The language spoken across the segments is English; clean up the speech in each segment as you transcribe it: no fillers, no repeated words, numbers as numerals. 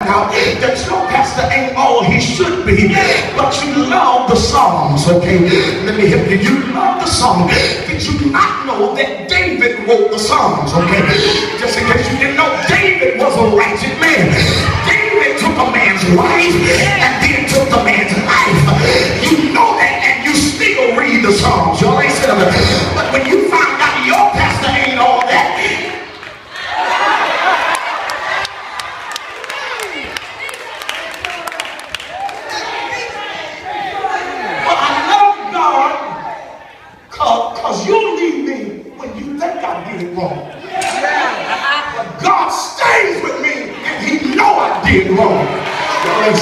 out that your pastor ain't all he should be, but you love the Psalms, okay? Let me help you. You love the Psalms. Did you not know that David wrote the Psalms, okay? Just in case you didn't know, David was a righteous man. David took a man's wife and then took the man's life. You know that, and you still read the Psalms. Y'all ain't said it. But when you find out your pastor ain't all that, because you'll leave me when you think I did it wrong. But God stays with me and he know I did wrong. And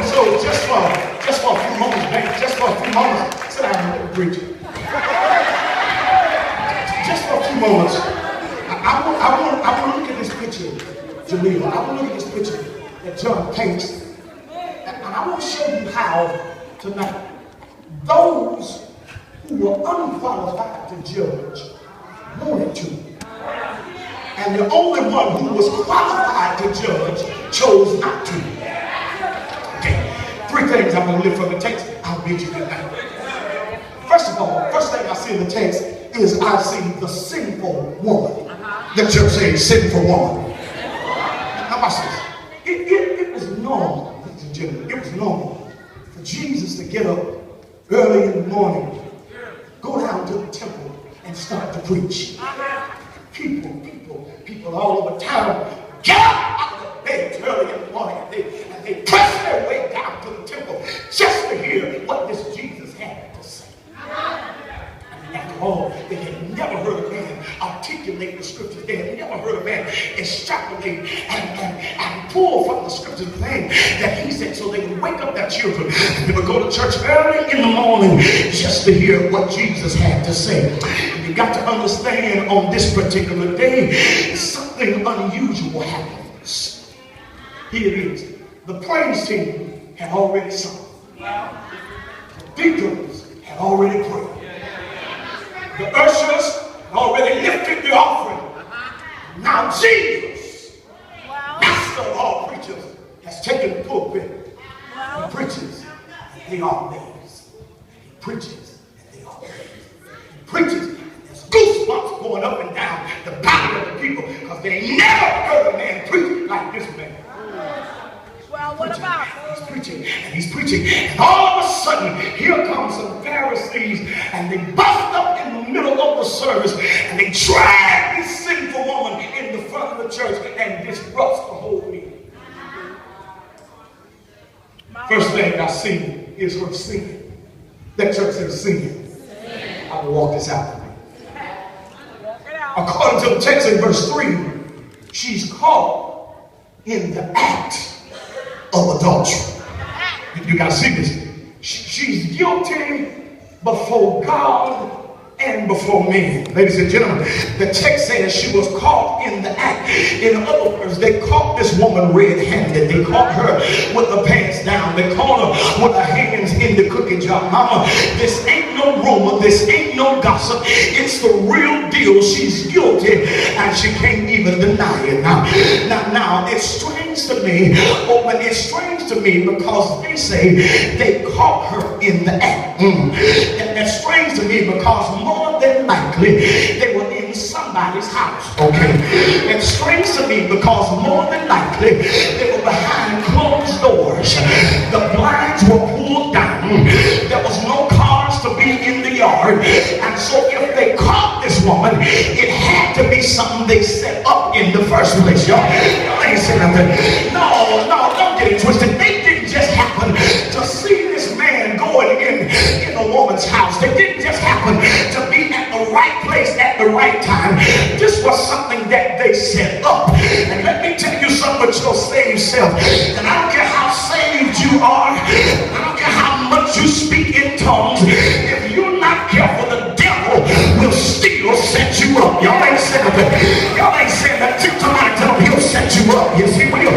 so just for a few moments, baby, just for a few moments, sit down and preacher. Just for a few moments, I want to look at this picture, Jamila. I want to look at this picture that John paints. And I want to show you how tonight those who were unqualified to judge wanted to. And the only one who was qualified to judge chose not to. Okay, three things I'm going to lift from the text. I'll bid you good night. First of all, first thing I see in the text is I see the sinful woman. The church says sinful woman. Now watch this. It was normal, ladies and gentlemen, it was normal for Jesus to get up early in the morning, go down to the temple and start to preach. People all over town get up out of the bed early in the morning and they press their way down to the temple just to hear what this Jesus had to say. And after all, they had never heard a man articulate the scriptures. They had never heard a man extrapolate and pull from the scriptures the thing that he said. So they would wake up their children. They would go to church early in the morning just to hear what Jesus had to say. And you got to understand, on this particular day, something unusual happens. Here it is. The praise team had already sung. The deacons had already prayed. The ushers had already lifted the offering. Now Jesus, master of all preachers, has taken the pulpit. He preaches, and they are amazed. He preaches, and they are amazed. He preaches, and there's goosebumps going up and down the body of the people because they ain't never heard a man preach like this man. Well, what about? He's preaching, and he's preaching, and all of a sudden, here comes some Pharisees, and they bust up in the middle of the service, and they drag this sinful woman in the front of the church and disrupts the whole meeting. First thing I see is her singing. That church says singing. I will walk this out for me. According to the text in verse 3, she's caught in the act of adultery. You gotta see this. She's guilty before God and before men. Ladies and gentlemen, the text says she was caught in the act. In other words, they caught this woman red-handed. They caught her with her pants down. They caught her with her hands in the cookie jar. Mama, this ain't no rumor. This ain't no gossip. It's the real deal. She's guilty and she can't even deny it. Now, it's strange to me. Oh, but it's strange to me because they say they caught her in the act. And that's strange to me because more than likely they were in somebody's house. Okay, it's strange to me because more than likely they were behind closed doors. The blinds were pulled down. There was no cars to be in the yard, and so if they caught this woman, it had to be something they set up in the first place. Y'all ain't saying nothing. No, don't get it twisted. They didn't just happen to see this man going in a woman's house. They didn't just happen to be at the right place at the right time. This was something that they set up. And let me tell you something with your saved self. And I don't care how saved you are. I don't care how much you speak in tongues. If you're not careful, the devil will still set you up. Y'all ain't saying that. Y'all ain't saying that. Somebody tell him he'll set you up. Yes, he will.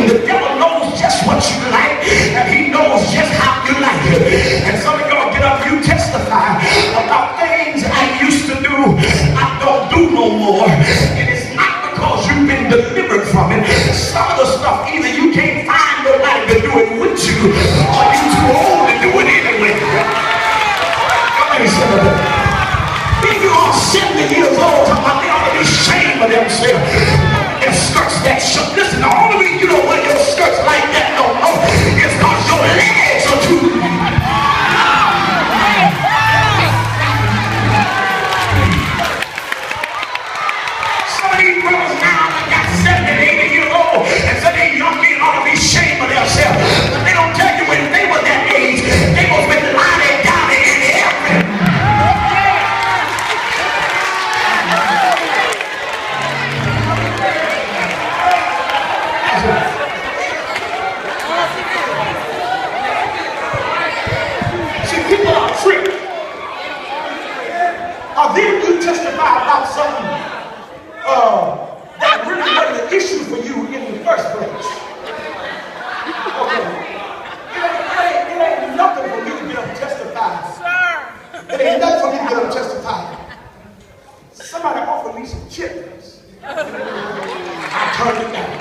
The devil knows just what you like, and he knows just how you like it. And some of y'all get up, you testify about things I used to do, I don't do no more. And it's not because you've been delivered. delivered from it. Some of the stuff either you can't find nobody to do it with you, or you too old to do it anyway. Come on, son of a. If you are 70 years old, they ought to be ashamed of themselves. Their skirts that short. Listen, the only reason you don't wear your skirts like that no more is because your legs are too. Some of these brothers now that got 70, 80 years old, and some of these young men ought to be ashamed of themselves. But they don't tell you when they were that age, they must have been lying down in heaven. People are tricked. Then you testify about something that really wasn't an issue for you in the first place. Okay. It ain't nothing for me to get up and testify. Sir. It ain't nothing for me to get up and testify. Somebody offered me some chitlins. I turned it down.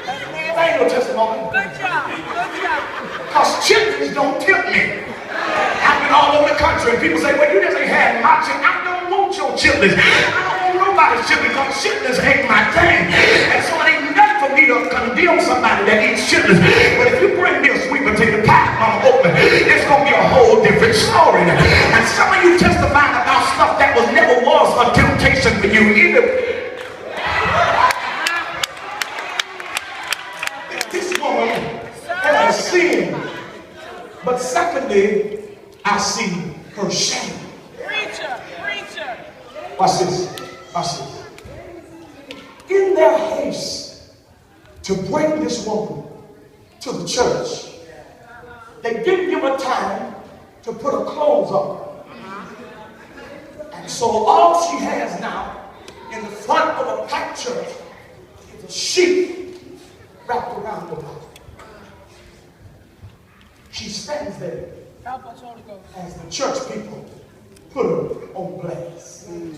That ain't no testimony. Good job. Good job. Because chitlins don't tempt me. I've been all over the country and people say, well, you just ain't had my chitlins. I don't want your chitlins. I don't want nobody's chitlins because chitlins ain't my thing. And so it ain't nothing for me to condemn somebody that eats chitlins. But if you bring me a sweet potato pie, Mama Oakland, it's going to be a whole different story. And some of you testifying about stuff that never was a temptation for you either. This woman has sinned. But secondly, I see her shame. Preacher, preacher. Watch this. Watch this. In their haste to bring this woman to the church, they didn't give her time to put her clothes on. And so all she has now in the front of a packed church is a sheet wrapped around her body. She stands there as the church people put her on blast. And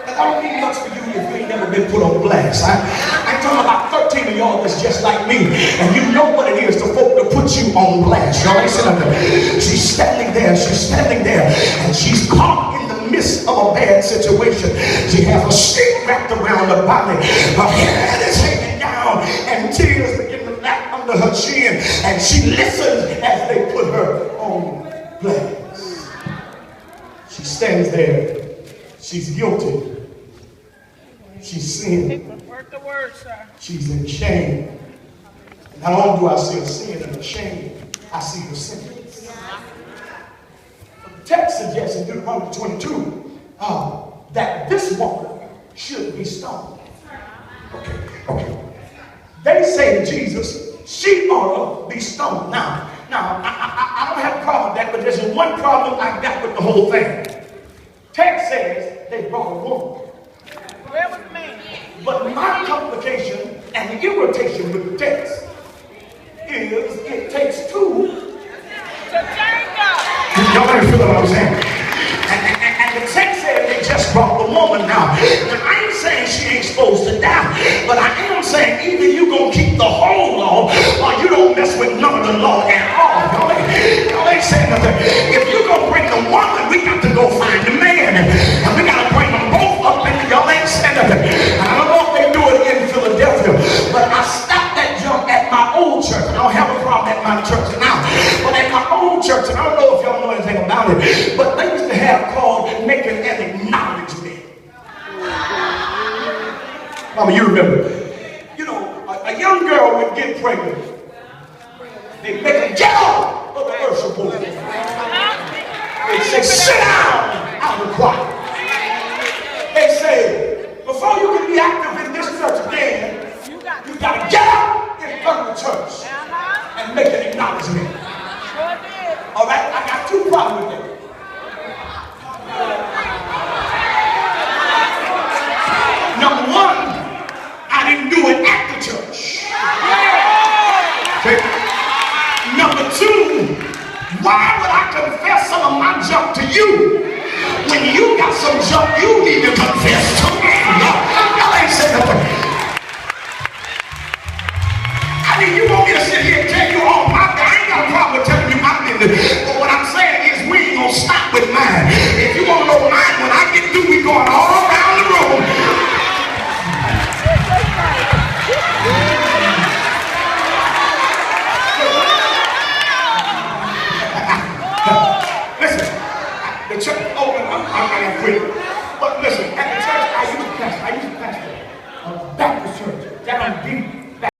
I don't need much for you if you ain't never been put on blast. I'm talking about 13 of y'all that's just like me, and you know what it is to folk to put you on blast. Y'all ain't sitting there. She's standing there, and she's caught in the midst of a bad situation. She has a sheet wrapped around her body. Her head is hanging down, and tears begin to lap under her chin, and she listens as they put her on blast. She stands there. She's guilty. She's sinned. Work the word, sir. She's in shame. Not only do I see her sin and her shame, I see her sentence. The text suggests in Deuteronomy 22 that this woman should be stoned. Okay. They say to Jesus, she ought to be stoned. Now, I don't have a problem with that, but there's one problem I've got with the whole thing. Text says they brought a woman. Where was the man? But my complication and the irritation with the text is it takes two To tango. Y'all better feel what I'm saying. And the text said they just brought the woman now. And I ain't saying she ain't supposed to die, but I am saying either you gonna keep the whole law or you don't mess with none of the law at all. Y'all ain't saying nothing. If you gonna bring the woman, we got to go find the man. And we gotta bring them both up in y'all ain't saying nothing. And I don't know if they do it in Philadelphia, but I stopped that junk at my old church. I don't have a problem at my church now. But at my old church, and I don't know if y'all know anything about it, but they used to have called making an acknowledgement. Mama, you remember. You know, a young girl would get pregnant. They make her get off of the worship board. They say, sit down out of the choir. They say, before you can be active in this church again, you got to get up in front of the church and make an acknowledgement. All right, I got two problems with that. Number one, I didn't do it at the church. Okay. Number two, why would I confess some of my junk to you when you got some junk you need to confess to me? the church, oh, I got quit. But listen, at the church, I used to pastor a Baptist church down deep